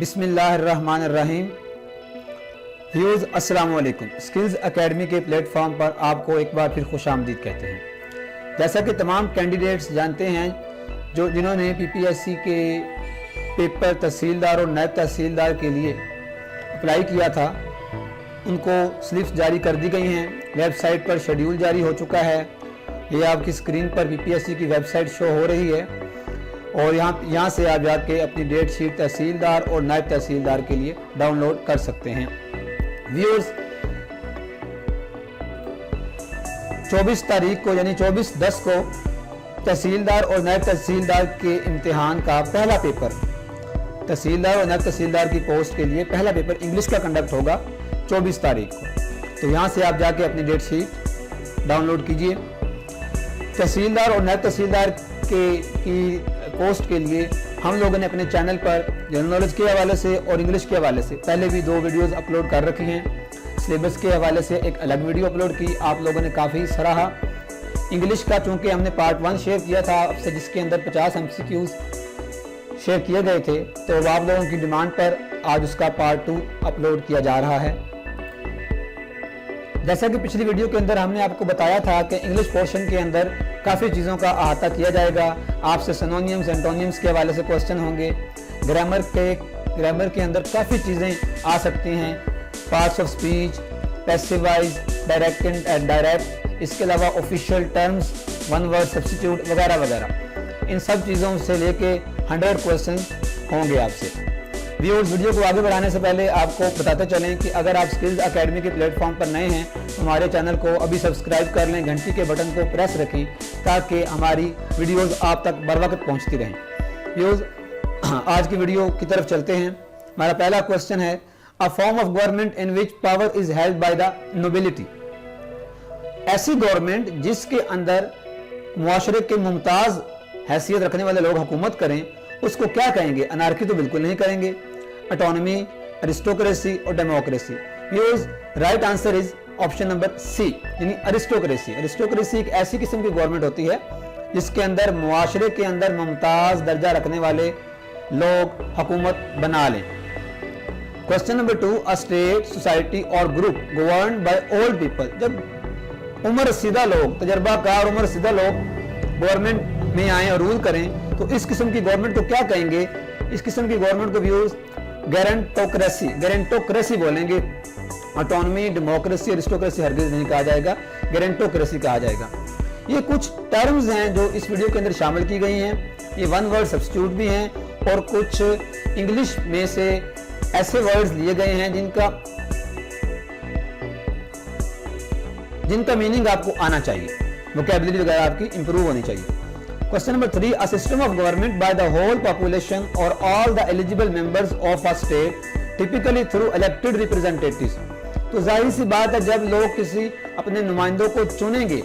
बिस्मिल्लाहिर्रहमानिर्रहीम। व्यूज़ अस्सलाम वालेकुम। स्किल्स एकेडमी के प्लेटफॉर्म पर आपको एक बार फिर खुशामदीद कहते हैं। जैसा कि तमाम कैंडिडेट्स जानते हैं जिन्होंने पीपीएससी के पेपर तहसीलदार और नायब तहसीलदार के लिए अप्लाई किया था, उनको स्लिप्स जारी कर दी गई हैं। वेबसाइट पर शेड्यूल जारी हो चुका है। ये आपकी स्क्रीन पर पीपीएससी की वेबसाइट शो हो रही है और यहाँ से आप जाके अपनी डेट शीट तहसीलदार और नायब तहसीलदार के लिए डाउनलोड कर सकते हैं। व्यूअर्स, 24 तारीख को यानी 24/10 को तहसीलदार और नायब तहसीलदार के इम्तिहान का पहला पेपर, तहसीलदार और नायब तहसीलदार की पोस्ट के लिए पहला पेपर इंग्लिश का कंडक्ट होगा 24 तारीख को। तो यहाँ से आप जाके अपनी डेट शीट डाउनलोड कीजिए। तहसीलदार और नायब तहसीलदार की पोस्ट के लिए हम लोगों ने अपने चैनल पर जनरल नॉलेज के हवाले से और इंग्लिश के हवाले से पहले भी 2 वीडियोस अपलोड कर रखी हैं। सिलेबस के हवाले से एक अलग वीडियो अपलोड की, आप लोगों ने काफ़ी सराहा। इंग्लिश का चूँकि हमने पार्ट 1 शेयर किया था आपसे, जिसके अंदर 50 MCQs शेयर किए गए थे, तो आप लोगों की डिमांड पर आज उसका पार्ट 2 अपलोड किया जा रहा है। जैसा कि पिछली वीडियो के अंदर हमने आपको बताया था कि इंग्लिश पोर्शन के अंदर काफ़ी चीज़ों का अहाता किया जाएगा। आपसे सिनोनिम्स एंटोनिम्स के हवाले से क्वेश्चन होंगे। ग्रामर के अंदर काफ़ी चीज़ें आ सकती हैं। Parts of speech, passive voice, direct and indirect, इसके अलावा official terms, one word substitute वगैरह वगैरह, इन सब चीज़ों से लेके 100 क्वेश्चन होंगे आपसे। व्यूअर्स, वीडियो को आगे बढ़ाने से पहले आपको बताते चलें कि अगर आप स्किल्स एकेडमी के प्लेटफॉर्म पर नए हैं तो हमारे चैनल को अभी सब्सक्राइब कर लें, घंटी के बटन को प्रेस रखें ताकि हमारी वीडियोस आप तक बर वक्त पहुंचती रहें। व्यूअर्स, आज की वीडियो की तरफ चलते हैं। हमारा पहला क्वेश्चन है, a form of government in which power is held by the nobility. ऐसी गवर्नमेंट जिसके अंदर मुआशरे के मुमताज हैसियत रखने वाले लोग हुकूमत करें, उसको क्या कहेंगे? अनार्की तो बिल्कुल नहीं करेंगे। ऑटोनॉमी, अरिस्टोक्रेसी और democracy. Viewers, right answer is option number C, यानी अरिस्टोक्रेसी। अरिस्टोक्रेसी एक ऐसी किस्म की गवर्नमेंट होती है जिसके अंदर मुआशरे के अंदर मुमताज दर्जा रखने वाले लोग हुकूमत बना लें। Question number 2, a state, society और group governed by old people. जब उम्र रसीदा लोग, तजर्बाकार उम्र रसीदा लोग गवर्नमेंट में आए और रूल करें तो इस किस्म की गवर्नमेंट को क्या कहेंगे? इस किस्म की गवर्नमेंट को व्यूअर्स गेरेंटोक्रेसी बोलेंगे। ऑटोनॉमी, डेमोक्रेसी, अरिस्टोक्रेसी हरगिज नहीं कहा जाएगा, गेरेंटोक्रेसी कहा जाएगा। ये कुछ टर्म्स हैं जो इस वीडियो के अंदर शामिल की गई हैं। ये वन वर्ड सब्स्टिट्यूट भी हैं और कुछ इंग्लिश में से ऐसे वर्ड्स लिए गए हैं जिनका मीनिंग आपको आना चाहिए, वोकैबुलरी वगैरह आपकी इंप्रूव होनी चाहिए। Question number 3, a system of government by the whole population or all the eligible members of a state, typically through elected representatives। तो जाहिर सी बात है, जब लोग किसी अपने नुमाइंदों को चुनेंगे,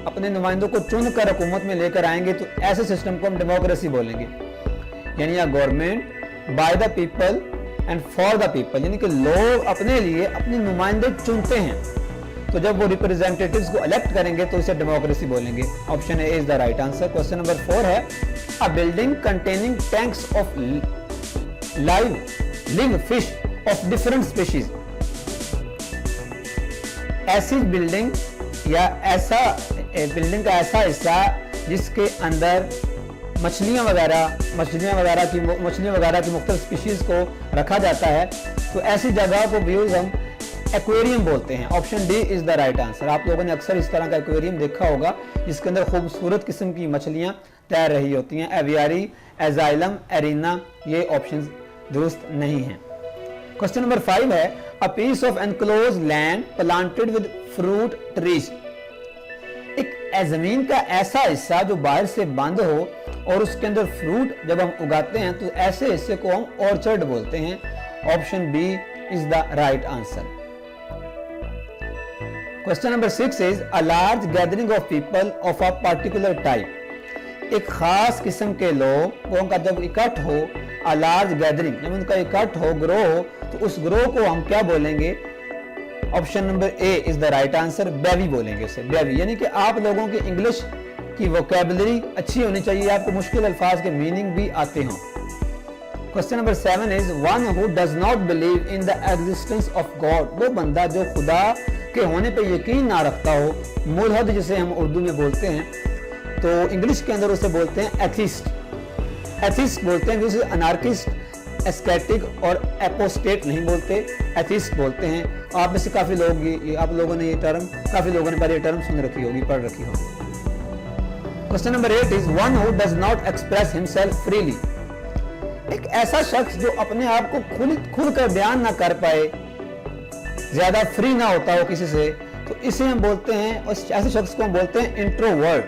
अपने नुमाइंदों को चुनकर हुकूमत में लेकर आएंगे, तो ऐसे सिस्टम को हम डेमोक्रेसी बोलेंगे। यानी a government by the people and for the people, यानी कि लोग अपने लिए अपने नुमाइंदे चुनते हैं, तो जब वो रिप्रेजेंटेटिव्स को इलेक्ट करेंगे तो इसे डेमोक्रेसी बोलेंगे। Option A is the right answer. Question number 4 है, a building containing tanks of live fish of different species. ऐसी बिल्डिंग या ऐसा बिल्डिंग का ऐसा हिस्सा जिसके अंदर मछलियां वगैरह की मुख्तलिफ स्पीशीज को रखा जाता है, तो ऐसी जगह को व्यूज हम एक्वेरियम बोलते हैं। Option D is the right answer. आप लोगों ने अक्सर इस तरह का एक्वेरियम देखा होगा जिसके अंदर खूबसूरत किस्म की मछलियां तैर रही होती हैं। एवियारी, एजाइलम, एरिना, ये ऑप्शंस दुरुस्त नहीं हैं। क्वेश्चन नंबर 5 है, a piece of enclose land planted with fruit trees. एक जमीन का ऐसा हिस्सा जो बाहर से बंद हो और उसके अंदर फ्रूट जब हम उगाते हैं तो ऐसे हिस्से को हम ऑर्चर्ड बोलते हैं। Option B is the right answer. Question number 6 is, a large gathering of people of a particular type. एक खास किस्म के लोगों का जब इकट्ठ हो, अ लार्ज गैदरिंग, जब उनका इकट्ठ हो, ग्रोह हो, तो उस ग्रोह को हम क्या बोलेंगे? Option number A is the right answer, बेवी बोलेंगे इसे, बेवी। यानी कि आप लोगों की इंग्लिश की वोकैबुलरी अच्छी होनी चाहिए, आपको मुश्किल अल्फाज के मीनिंग भी आते हों। Question number 7 is one who does not believe in the existence of God, वो बंदा जो खुदा के होने पे यकीन ना रखता हो, मुल्हद जिसे हम उर्दू में बोलते हैं, तो इंग्लिश के अंदर उसे बोलते हैं एथिस्ट। एथिस्ट बोलते हैं, जिसे अनार्किस्ट, एस्केटिक और एपोस्टेट नहीं बोलते, एथिस्ट बोलते हैं। आप में से काफी लोग आप लोगों ने ये टर्म, काफी लोगों ने पहले ये टर्म सुन रखी होगी, पढ़ रखी होगी। Question number 8 is one who does not express himself freely, एक ऐसा शख्स जो अपने आप को खुल कर बयान ना कर पाए, ज्यादा फ्री ना होता हो किसी से, तो इसे हम बोलते हैं, और ऐसे शख्स को हम बोलते हैं introvert.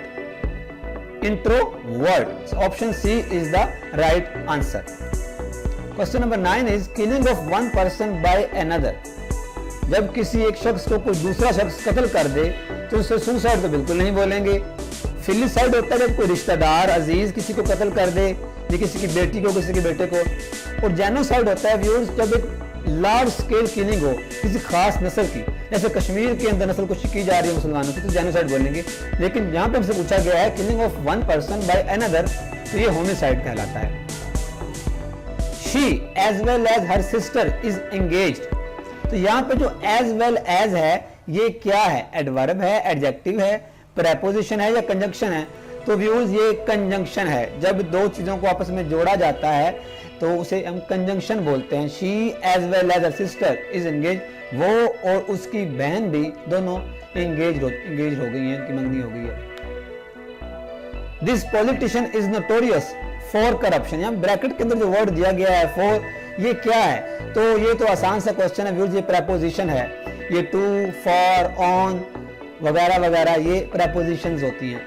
Introvert, option C is the right answer. Question number 9 is killing of one person by another, जब किसी एक शख्स को कोई दूसरा शख्स कत्ल कर दे तो उसे सुसाइड तो बिल्कुल नहीं बोलेंगे। फिलिसाइड होता है जब कोई रिश्तेदार अजीज किसी को कत्ल कर दे, या किसी की बेटी को, किसी के बेटे को। और जेनोसाइड होता है व्यूअर्स जब एक लार्ज स्केल किलिंग हो किसी खास नस्ल की, जैसे कश्मीर के अंदर नस्ल कुछ की जा रही है मुसलमानों की, तो जेनोसाइड बोलेंगे। लेकिन यहाँ पे हमसे पूछा गया है killing of one person by another, तो ये होमिसाइड कहलाता है। She as well as her sister is engaged, तो यहाँ पे जो एज वेल एज है ये क्या है, एडवर्ब है, एडजेक्टिव है, प्रेपोजिशन है या कंजंक्शन है? तो व्यूज ये कंजंक्शन है। जब दो चीजों को आपस में जोड़ा जाता है तो उसे हम कंजंक्शन बोलते हैं। She as well as her sister is engage, वो और उसकी बहन भी दोनों एंगेज हो गई हैं, उनकी मंगनी हो गई है। This politician is notorious for corruption, यहाँ ब्रैकेट के अंदर जो वर्ड दिया गया है फॉर, ये क्या है? तो ये तो आसान सा क्वेश्चन है व्यूज, ये प्रेपोजिशन है। ये टू, फॉर, ऑन वगैरह वगैरह ये प्रेपोजिशंस होती हैं।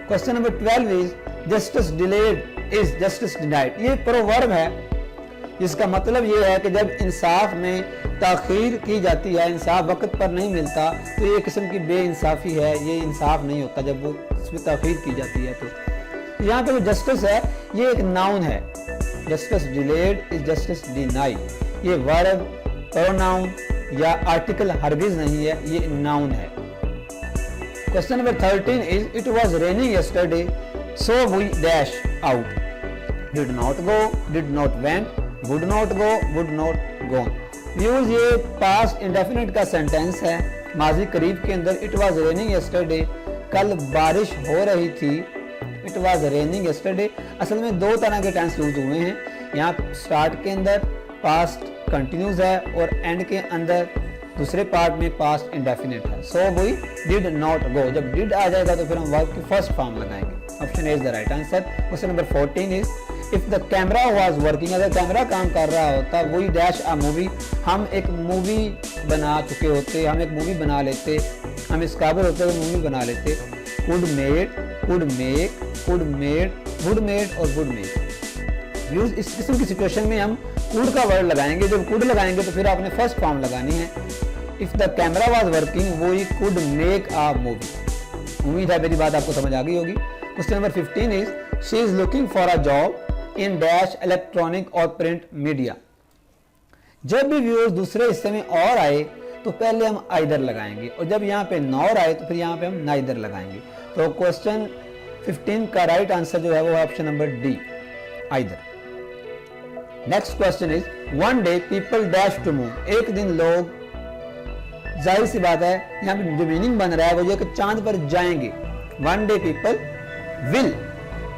Question number 12 is justice delayed is justice denied, ये प्रोवर्ब है जिसका मतलब ये है कि जब इंसाफ में ताखीर की जाती है, इंसाफ वक्त पर नहीं मिलता, तो ये किस्म की बेइंसाफी है, ये इंसाफ नहीं होता जब वो इसमें ताखीर की जाती है। तो यहाँ पे जो जस्टिस है ये एक नाउन है, justice delayed is justice denied, ये वर्ब, प्रोनाउन या आर्टिकल हरगिज नहीं है, ये नाउन है। Question number 13 is it was raining yesterday so we dash out, did not go, did not went, would not go, would not gone. Views ये past indefinite का sentence है, माजी करीब के अंदर। इट वाज रेनिंग यस्टरडे, कल बारिश हो रही थी। इट वाज रेनिंग यस्टरडे, असल में दो तरह के टेंस यूज हुए हैं। यहाँ स्टार्ट के अंदर पास्ट कंटिन्यूस है और एंड के अंदर दूसरे पार्ट में पास्ट इंडेफिनिट है। So we did not go, जब डिड आ जाएगा तो फिर हम वर्ब की फर्स्ट फॉर्म लगाएंगे। Option A is the right answer. Question number 14 is if the camera was working, अगर कैमरा काम कर रहा होता, वी डैश अ मूवी, हम एक मूवी बना चुके होते, हम एक मूवी बना लेते, हम इस काबिल होते हुए मूवी बना लेते। Could made, could make, could made, would made और वुड मेक। व्यूज इस किस्म की सिचुएशन में हम कुड का वर्ड लगाएंगे। जब कुड लगाएंगे तो फिर आपने फर्स्ट फॉर्म लगानी है। If the camera was working we could make a movie. उम्मीद है मेरी बात आपको समझ आ गई होगी। Question number 15 is she is looking for a job in dash electronic और प्रिंट मीडिया। जब भी व्यूअर्स दूसरे हिस्से में और आए तो पहले हम आइदर लगाएंगे, और जब यहाँ पे नॉर आए तो फिर यहाँ पे हम नाइदर लगाएंगे। तो क्वेश्चन 15 का राइट आंसर जो है वो option number D, either. Next question is one day people dash to move, एक दिन लोग, जाहिर सी बात है यहाँ पे जो मीनिंग बन रहा है वो ये कि चांद पर जाएंगे। One day people will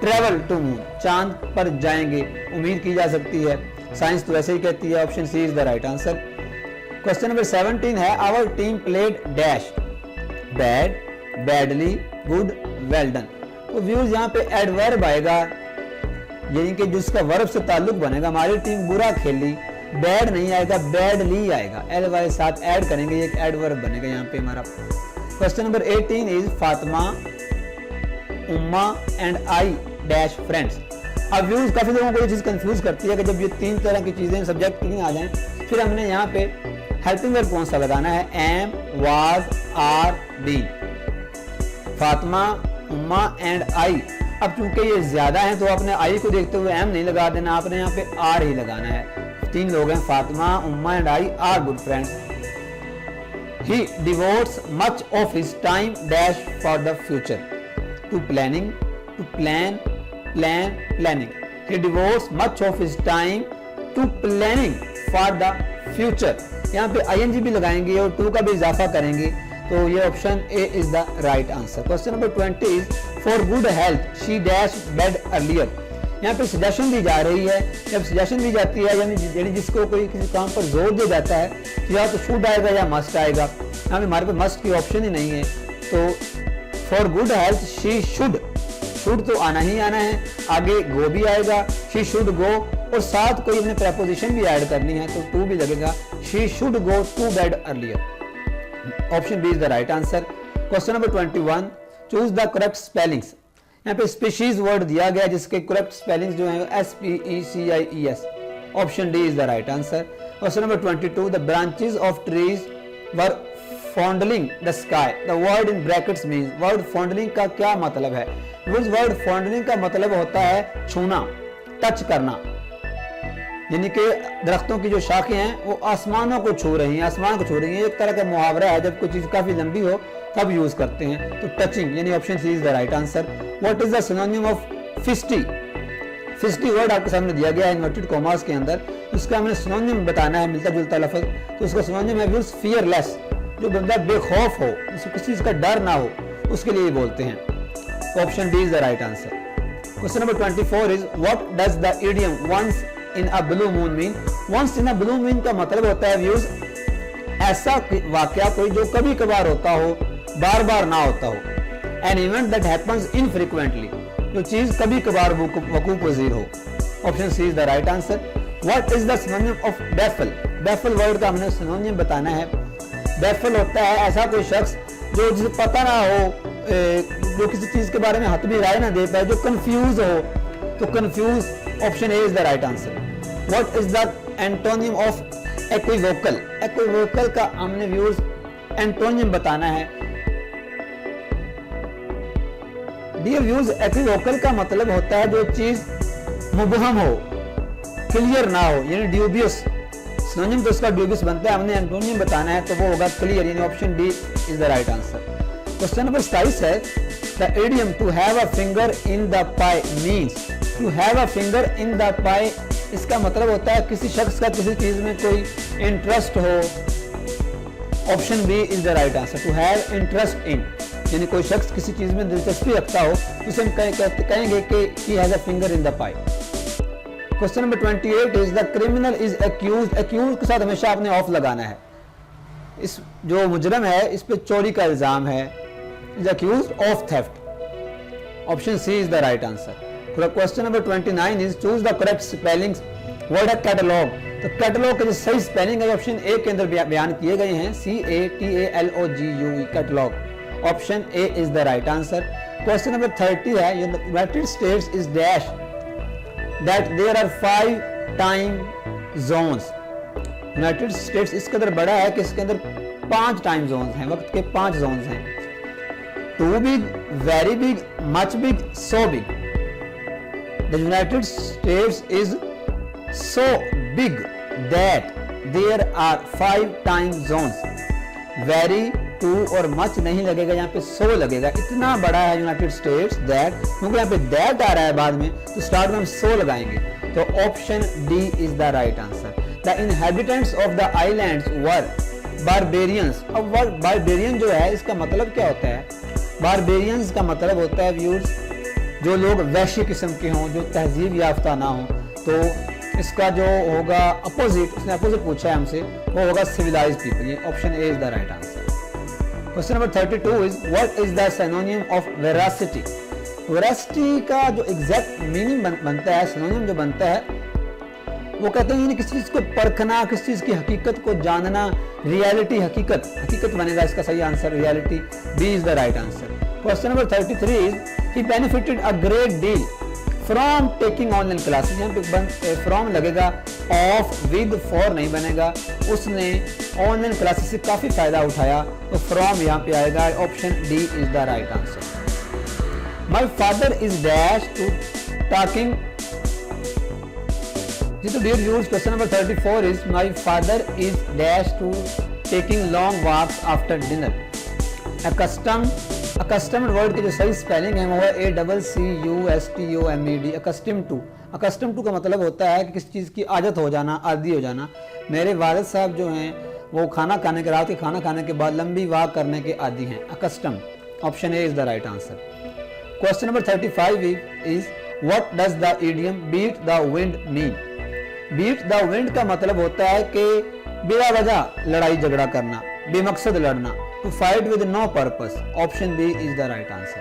travel to moon, चांद पर जाएंगे, उम्मीद की जा सकती है, साइंस तो वैसे ही कहती है। Option C is the right answer. Question number 17 है our team played dash, bad, badly, good, well done. तो व्यूज यहाँ पे एडवर्ब आएगा, यानी कि जिसका वर्ब से ताल्लुक बनेगा। हमारी टीम बुरा खेली, बैड नहीं आएगा, बैडली आएगा, एल वाले साथ ऐड करेंगे, एक एडवर्ब बनेगा यहाँ पे हमारा। Question number 18 is Fatima, Umma and I dash friends. अब व्यूज काफी लोगों को ये चीज कंफ्यूज करती है कि जब ये तीन तरह की चीजें सब्जेक्ट की आ जाएं, फिर हमने यहाँ पे हेल्पिंग वर्ब कौन सा लगाना है, am, was, are, been. Fatima, Umma and I. अब चूंकि ये ज्यादा हैं तो आपने आई को देखते हुए एम नहीं लगा देना, आपने यहाँ पे आर ही लगाना है। तीन लोग हैं, Fatima, Umma and I are good friends. He devotes much of his time dash for the future, to planning, to plan, plan, planning. he devotes much of his time to planning for the future। यहाँ पे ing भी लगाएंगे और to का भी इजाफा करेंगे, तो ये option A is the right answer. Question number 20 is for good health she dash bed earlier. यहाँ पे सजेशन दी जा रही है, जब सजेशन दी जाती है यानी जिसको कोई किसी काम पर जोर दिया जाता है तो या तो शुड आएगा या मस्ट आएगा। यहाँ पे हमारे पास मस्ट की ऑप्शन ही नहीं है, तो for good health she should तो आना ही आना है, आगे गो भी आएगा, शी शुड गो, और साथ कोई अपने प्रपोजिशन भी ऐड करनी है तो टू भी लगेगा, she should go to bed earlier. Option B is the right answer. Question number 21 choose the correct spellings. यहाँ पे स्पीशीज वर्ड दिया गया जिसके करेक्ट स्पेलिंग्स जो है SPECIES। Option D is the right answer. Question number 22 the branches of trees were fondling the sky. The word in brackets means, word fondling का क्या मतलब है? वर्ड फॉन्डलिंग का मतलब होता है छूना, टच करना, यानी कि दरख्तों की जो शाखें हैं वो आसमानों को छू रही हैं, आसमान को छू रही हैं। एक तरह का मुहावरा है, जब कोई चीज काफी लंबी हो तब यूज करते हैं, तो टचिंग, यानी option C is the right answer. What is the synonym of feisty? Feisty word आपके सामने दिया गया है इन्वर्टेड कॉमास के अंदर, उसका हमें सिनोनिम बताना है, मिलता जुलता लफ्ज, तो उसका सिनोनिम है फियरलेस, जो बंदा बेखौफ हो, जिसको किसी चीज का डर ना हो, उसके लिए बोलते हैं। Option D is the right answer. Question number 24 is what does the idiom once in a blue moon mean? Once in a blue moon का मतलब होता है व्यूज ऐसा वाकया कोई जो कभी कभार होता हो, बार बार ना होता हो। An event that happens infrequently, जो चीज कभी कभार वकूफ पजीर हो। Option C is the right answer. What is the synonym of baffle? Baffle word का हमने सिनोनिम बताना है। बैफल होता है ऐसा कोई शख्स जो जिसे पता ना हो, जो किसी चीज के बारे में हत भी राय ना दे पाए, जो कंफ्यूज हो, तो confuse. Option A is the right answer. What is the antonym of equivocal? Equivocal का हमने व्यूज एंटोनिम बताना है। डियर व्यूज, इक्विवोकल का मतलब होता है जो चीज मुबहम हो, क्लियर ना हो, यानी ड्यूबियस। सिनोनिम तो उसका ड्यूबियस बनता है, हमने एंटोनिम बताना है तो वो होगा क्लियर, यानी option D is the right answer. Question number 27 है the idiom to have a finger in the pie means. To have a finger in the pie, इसका मतलब होता है किसी शख्स का किसी चीज में कोई इंटरेस्ट हो। Option B is the right answer. To have interest in, यानी कोई शख्स किसी चीज में दिलचस्पी रखता हो, उसे हम कहेंगे कि he has a finger in the pi. Question number 28 is the criminal is accused. Accused के साथ हमेशा आपने ऑफ लगाना है। इस जो मुजरम है इस पे चोरी का इल्जाम है, is accused of theft. Option C is the right answer. Question number 29 is choose the correct spellings. Word है कैटलॉग, तो कैटलॉग के जो सही स्पेलिंग है ऑप्शन ए के अंदर बयान किए गए हैं, CATALOGUE, catalogue. Option A is the right answer. Question number 30 है United States is dash that there are 5 time zones. United States इस कदर बड़ा है कि इसके अंदर 5 टाइम जोन्स हैं, वक्त के 5 जोन्स हैं। Too big, very big, much big, so big. The United States is so big that there are 5 time zones. Very, too और मच नहीं लगेगा, यहाँ पे सो लगेगा। इतना बड़ा है यूनाइटेड स्टेट्स दैट, क्योंकि यहाँ पे दैट आ रहा है बाद में, तो स्टार्ट में हम सो लगाएंगे, तो option D is the right answer. The inhabitants of the islands were barbarians. अब वर्ड बारबेरियन जो है इसका मतलब क्या होता है? बारबेरियंस का मतलब होता है व्यूअर्स जो लोग वैश्य किस्म के हों, जो तहजीब याफ्ता ना हो, तो इसका जो होगा अपोजिट, उसने अपोजिट पूछा है हमसे, वो होगा सिविलाइज्ड पीपल। ये option A is the right answer. Question number 32 is what is the synonym of veracity? Veracity का जो एग्जैक्ट मीनिंग बनता है, सिनोनिम जो बनता है, वो कहते हैं किसी चीज को परखना, किसी चीज की हकीकत को जानना। रियलिटी, हकीकत बनेगा इसका सही answer, reality. B is the right answer. Question number 33 is he benefited a great deal from taking online classes. यहाँ पे फ्रॉम लगेगा, ऑफ विद फॉर नहीं बनेगा। उसने ऑनलाइन क्लासेस से काफी फायदा उठाया, तो फ्रॉम यहाँ पे आएगा। Option D is the right answer. My father is dash to talking. जी तो dear viewers, question number 34 is my father is dash to taking long walks after dinner. Accustom accustomed word की जो सही spelling है वो है ACCUSTOMED, accustom to. Accustom to का मतलब होता है कि किसी चीज़ की आदत हो जाना, आदी हो जाना। मेरे वालिद साहब जो हैं वो खाना खाने के, रात के खाना खाने के बाद लंबी वॉक करने के आदी हैं, accustom. Option A is the right answer. Question number 35 is what does the idiom beat the wind mean? Beat the wind का मतलब होता है कि बिला वजह लड़ाई झगड़ा करना, बेमकसद लड़ना, to fight with no purpose. Option B is the right answer.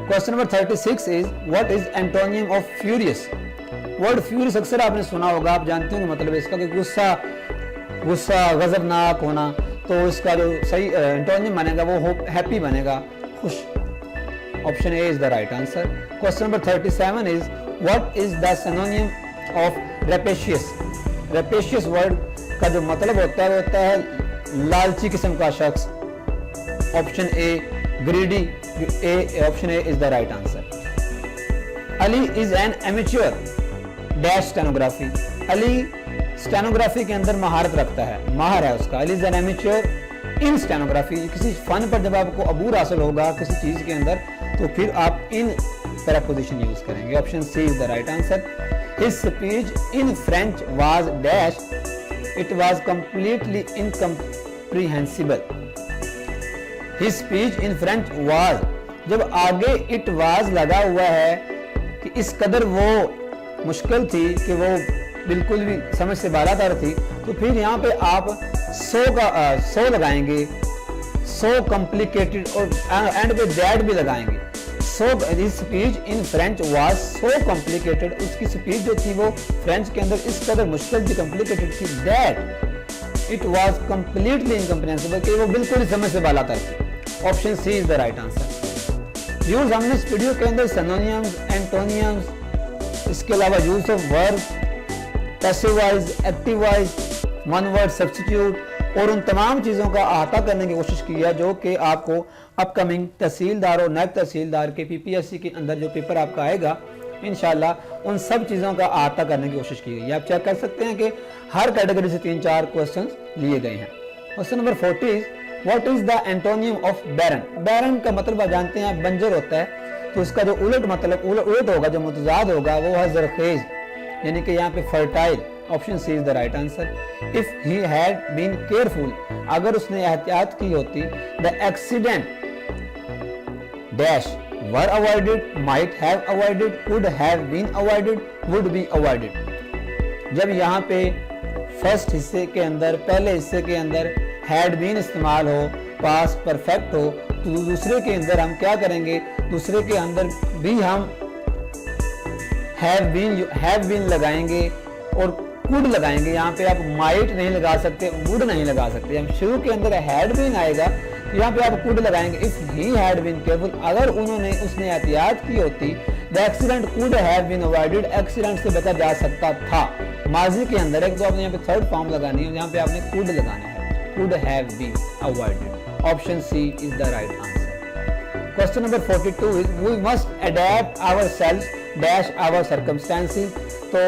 Question number 36 is what is antonym of furious? Word furious अक्सर आपने सुना होगा, आप जानते होंगे मतलब इसका कि गुस्सा, गजबनाक होना। तो इसका जो सही एंटोनियम बनेगा वो हैप्पी बनेगा, खुश। Option A is the right answer. Question number 37 is what is the synonym of rapacious? Rapacious word का जो मतलब होता है लालची किस्म का शख्स। Option A greedy, option A is the right answer. Ali is an amateur dash stenography. Ali stenography के अंदर महारत रखता है, माहिर है उसका। Ali is an amateur in stenography. किसी फन पर जब आपको अबूर हासिल होगा किसी चीज के अंदर तो फिर आप इन प्रेपोजिशन यूज करेंगे। Option C is the right answer. His speech in French was dash, it was completely incomprehensible. His speech in French was, जब आगे इट वाज लगा हुआ है कि इस कदर वो मुश्किल थी कि वो बिल्कुल भी समझ से बालातर थी, तो फिर यहाँ पे आप सो लगाएंगे, सो कॉम्प्लिकेटेड, और एंड पे दैट भी लगाएंगे। So this speech in French was so complicated, उसकी स्पीच जो थी वो फ्रेंच के अंदर इस कदर मुश्किल थी, कॉम्प्लिकेटेड थी, that it was completely incomprehensible, कि वो बिल्कुल समझ से बालातर थी। Option C is the right answer. Viewers, हमने इस वीडियो के अंदर सिनोनिम्स, एंटोनिम्स, इसके अलावा use of verb, passive voice, active voice, one word substitute और उन तमाम चीज़ों का अहाता करने की कोशिश की है जो कि आपको अपकमिंग तहसीलदार और नायब तहसीलदार के PPSC के अंदर जो पेपर आपका आएगा इंशाल्लाह उन सब चीज़ों का अहाता करने की कोशिश की गई है। आप चेक कर सकते हैं कि हर कैटेगरी से 3-4 क्वेश्चन लिए गए हैं। Question number 40 is what is the antonym of barren? Barren का मतलब आप जानते हैं बंजर होता है, तो इसका जो उलट मतलब उलट होगा, जो मुतजाद होगा वो है ज़रखेज, यानी कि यहाँ पे fertile. Option C is the right answer. If he had been careful, अगर उसने एहतियात की होती, the accident dash were avoided, might have avoided, could have been avoided, would be avoided. जब यहाँ पे फर्स्ट हिस्से के अंदर, पहले हिस्से के अंदर हैड बीन इस्तेमाल हो, पास्ट परफेक्ट हो, तो दूसरे के अंदर हम क्या करेंगे, दूसरे के अंदर भी हम हैव बीन लगाएंगे और कुड लगाएंगे। यहाँ पे आप माइट नहीं लगा सकते, वुड नहीं लगा सकते। हम शुरू के अंदर हैड बीन आएगा तो यहाँ पे आप कुड लगाएंगे। If he had been careful, अगर उसने एहतियात की होती, the accident could have been avoided, accident से बचा जा सकता था। माजी के अंदर एक तो आपने यहाँ पे थर्ड फॉर्म लगानी है, यहाँ पे आपने कुड लगाना है, could have been avoided. Option C is the right answer. Question number 42 is we must adapt ourselves dash our circumstances. तो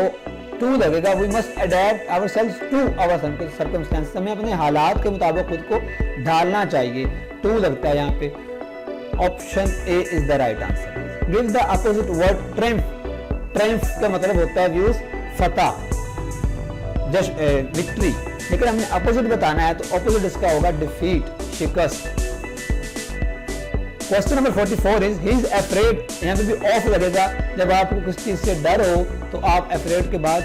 टू लगेगा, we must adapt ourselves to our circumstances, हमें अपने हालात के मुताबिक खुद को ढालना चाहिए, टू लगता है यहाँ पे। Option A is the right answer. Give the opposite word triumph. Triumph का मतलब होता है व्यूज फतह, जस्ट विक्ट्री, लेकिन हमने अपोजिट बताना है तो अपोजिट इसका होगा डिफीट, शिकस्त। Question number 44 is he is afraid, यहाँ पे भी ऑफ लगेगा। जब आपको किसी चीज से डर हो तो आप अफ्रेड के बाद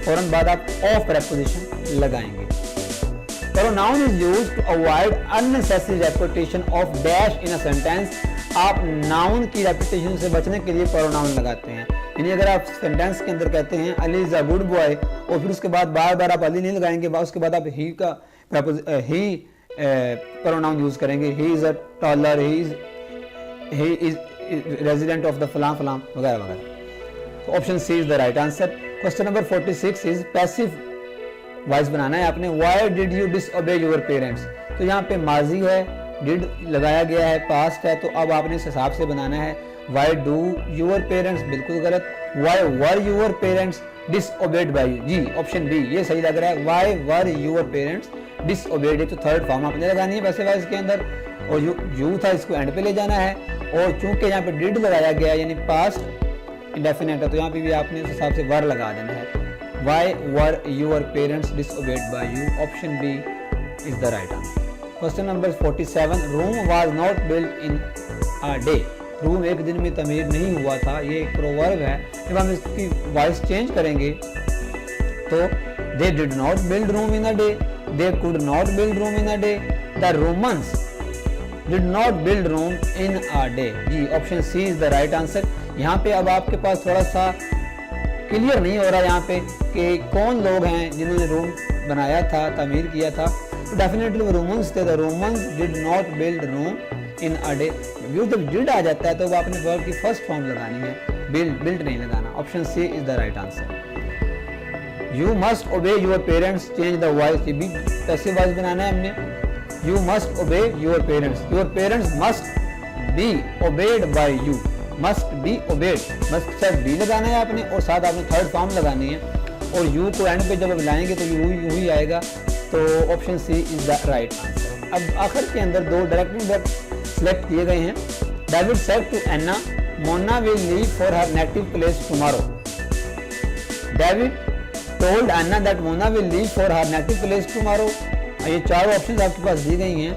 फौरन बाद आप ऑफ प्रेपोजिशन लगाएंगे। Pronoun is used to avoid unnecessary repetition of dash in a sentence. आप नाउन की रेपिटेशन से बचने के लिए प्रोनाउन लगाते हैं, यानी अगर आप सेंटेंस के अंदर कहते हैं Ali is a good boy और फिर उसके बाद बार बार आप अली नहीं लगाएंगे, उसके बाद आप ही का प्रोनाउन यूज करेंगे, he is a tailor, he is resident of the फलां फलां वगैरह वगैरह। Option C is the right answer. Question number 46 is passive voice बनाना है आपने। Why did you disobey your parents? तो यहाँ पे माजी है, डिड लगाया गया है, पास्ट है, तो अब आपने इस हिसाब से बनाना है। व्हाई डू योर पेरेंट्स, बिल्कुल गलत। Why were your parents disobeyed by you, जी ऑप्शन बी ये सही लग रहा है। Why were your parents disobeyed, ये तो थर्ड फॉर्म आपने लगानी है पैसिव वॉइस के अंदर, और यू था इसको एंड पे ले जाना है, और चूंकि यहाँ पे डिड लगाया गया यानी पास्ट इंडेफिनिट है तो यहाँ पे भी आपने उस हिसाब से वर लगा देना है। Why were your parents disobeyed by you, option B is the right answer. Question number 47, Rome was not built in a day, Rome एक दिन में तमीर नहीं हुआ था, ये एक प्रोवर्ब है। जब हम इसकी वॉइस चेंज करेंगे तो they did not build Rome in a day, they could not build Rome in a day, the Romans did not build Rome in a day. जी option C is the right answer. यहाँ पे अब आपके पास थोड़ा सा clear नहीं हो रहा यहाँ पे कि कौन लोग हैं जिन्होंने रूम बनाया था, तामीर किया था, तो डेफिनेटली वो रोमन्स थे। The Romans did not build Rome in a day. जब डिड आ जाता है तो वो आपने वर्ब की फर्स्ट फॉर्म लगानी है, बिल्ड नहीं लगाना। Option C is the right answer. You must obey your parents, change the voice, ये भी पैसिव वॉइस बनाना है हमने। You must obey your parents must be obeyed by you, must be obeyed, must से be लगाना है आपने और साथ आपने थर्ड फॉर्म लगानी है, और यू को एंड पे जब लाएंगे तो यू ही आएगा, तो option C is the right answer. अब आखिर के अंदर दो डायरेक्ट सेलेक्ट किए गए हैं। David said to Anna, Mona will leave for her native place tomorrow. David told Anna that Mona will leave for her native place tomorrow. ये चारों ऑप्शन आपके पास दी गई हैं।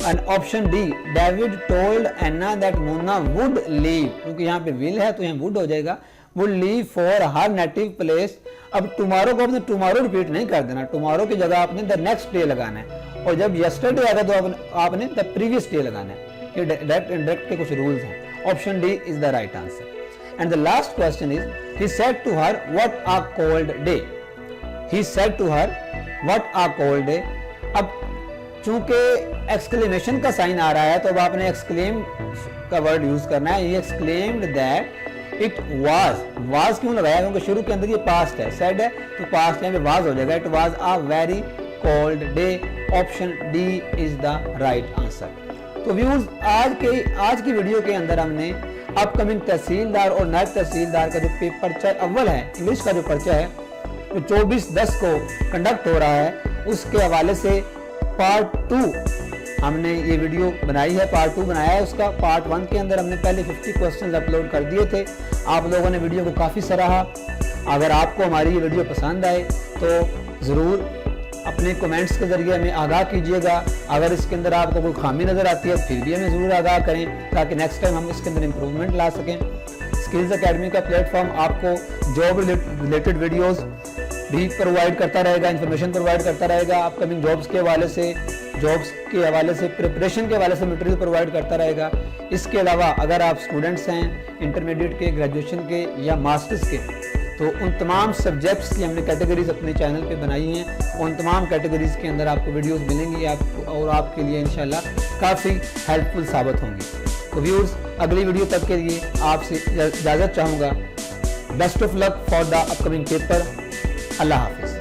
And option D, David told Anna that Mona would leave, क्योंकि यहाँ पे विल है तो यहाँ वुड हो जाएगा, would leave for her native place. अब टुमारो को आपने टुमारो रिपीट नहीं कर देना, टुमारो की जगह आपने द नेक्स्ट डे लगाना है, और जब यस्टरडे आएगा तो आपने द प्रीवियस डे लगाना है। ये डायरेक्ट इनडायरेक्ट के कुछ रूल्स हैं। Option D is the right answer. And the last question is, he said to her what a cold day. He said to her what a cold day. अब चूंकि exclamation का sign आ रहा है तो अब आपने एक्सक्लेम का वर्ड यूज करना है। He exclaimed that it was क्यों लगाया, क्योंकि शुरू के अंदर ये पास्ट है, सेड है तो पास्ट यहाँ पे वाज हो जाएगा। It was a very cold day. Option D is the right answer. तो व्यूअर्स, आज की वीडियो के अंदर हमने अपकमिंग तहसीलदार और नायब तहसीलदार का जो पर्चा अव्वल है, इंग्लिश का जो पर्चा है, जो 24/10 को कंडक्ट हो रहा है, उसके हवाले से पार्ट 2 हमने ये वीडियो बनाई है, पार्ट 2 बनाया है उसका। पार्ट 1 के अंदर हमने पहले 50 क्वेश्चन अपलोड कर दिए थे। आप लोगों ने वीडियो को काफ़ी सराहा। अगर आपको हमारी ये वीडियो पसंद आए तो ज़रूर अपने कमेंट्स के ज़रिए हमें आगाह कीजिएगा। अगर इसके अंदर आपको कोई खामी नज़र आती है फिर भी हमें ज़रूर आगाह करें, ताकि नेक्स्ट टाइम हम इसके अंदर इम्प्रूवमेंट ला सकें। स्किल्स अकेडमी का प्लेटफॉर्म आपको जॉब रिलेटेड वीडियोज़ भी प्रोवाइड करता रहेगा, इन्फॉर्मेशन प्रोवाइड करता रहेगा, अपकमिंग जॉब्स के हवाले से, प्रिपरेशन के हवाले से मटेरियल प्रोवाइड करता रहेगा। इसके अलावा अगर आप स्टूडेंट्स हैं इंटरमीडिएट के, ग्रेजुएशन के या मास्टर्स के, तो उन तमाम सब्जेक्ट्स की हमने कैटेगरीज अपने चैनल पे बनाई हैं। उन तमाम कैटेगरीज के अंदर आपको वीडियोस मिलेंगी और आपके लिए इंशाल्लाह काफ़ी हेल्पफुल साबित होंगी। तो व्यूअर्स, अगली वीडियो तक के लिए आपसे इजाज़त चाहूँगा। Best of luck for the upcoming paper. Allah हाफिज़।